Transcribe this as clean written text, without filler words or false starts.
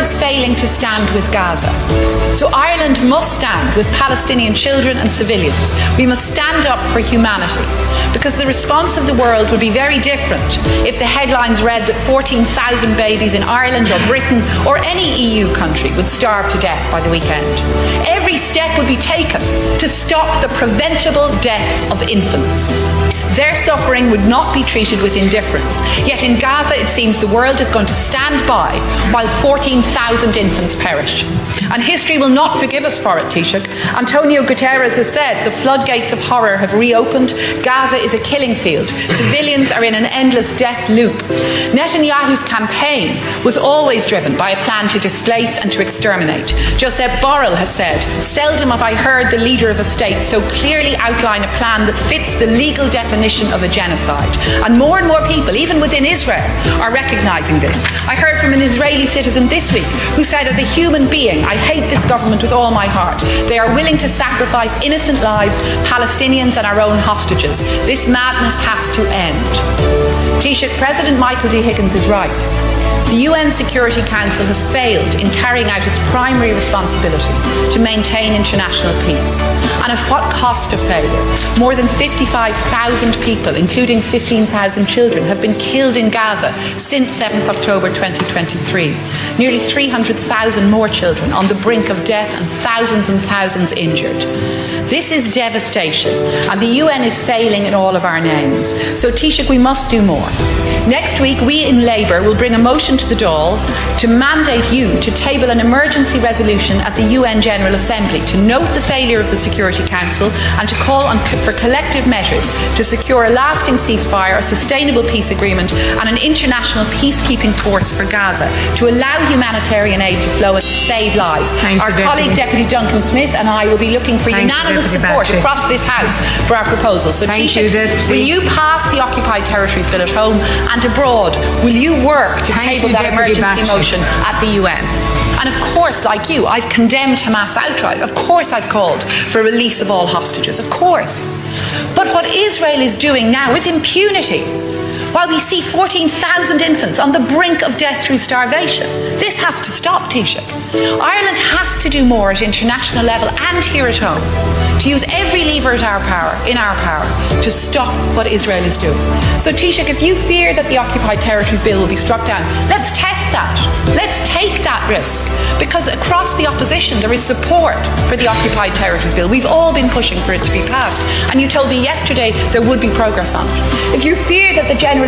is failing to stand with Gaza. So Ireland must stand with Palestinian children and civilians. We must stand up for humanity, because the response of the world would be very different if the headlines read that 14,000 babies in Ireland or Britain or any EU country would starve to death by the weekend. Every step would be taken to stop the preventable deaths of infants. Their suffering would not be treated with indifference. Yet in Gaza, it seems the world is going to stand by while 14,000 infants perish. And history will not forgive us for it, Taoiseach. Antonio Guterres has said the floodgates of horror have reopened. Gaza is a killing field. Civilians are in an endless death loop. Netanyahu's campaign was always driven by a plan to displace and to exterminate. Josep Borrell has said, "Seldom have I heard the leader of a state so clearly outline a plan that fits the legal definition of a genocide." And more people, even within Israel, are recognising this. I heard from an Israeli citizen this week who said, "As a human being, I hate this government with all my heart. They are willing to sacrifice innocent lives, Palestinians and our own hostages. This madness has to end." Taoiseach, President Michael D. Higgins is right. The UN Security Council has failed in carrying out its primary responsibility to maintain international peace. And at what cost of failure? More than 55,000 people, including 15,000 children, have been killed in Gaza since 7th October 2023. Nearly 300,000 more children on the brink of death and thousands injured. This is devastation, and the UN is failing in all of our names. So, Taoiseach, we must do more. Next week, we in Labour will bring a motion to the Dáil to mandate you to table an emergency resolution at the UN General Assembly to note the failure of the Security Council and to call for collective measures to secure a lasting ceasefire, a sustainable peace agreement and an international peacekeeping force for Gaza to allow humanitarian aid to flow and save lives. Our colleague Deputy Duncan Smith and I will be looking for unanimous support across this House for our proposals. So Taoiseach, will you pass the Occupied Territories Bill at home and abroad? Will you work to table that emergency motion at the UN? And of course, like you, I've condemned Hamas outright. Of course I've called for release of all hostages. Of course. But what Israel is doing now with impunity, while we see 14,000 infants on the brink of death through starvation, this has to stop, Taoiseach. Ireland has to do more at international level and here at home to use every lever in our power to stop what Israel is doing. So Taoiseach, if you fear that the Occupied Territories Bill will be struck down, let's test that. Let's take that risk, because across the opposition there is support for the Occupied Territories Bill. We've all been pushing for it to be passed, and you told me yesterday there would be progress on it. If you fear that the General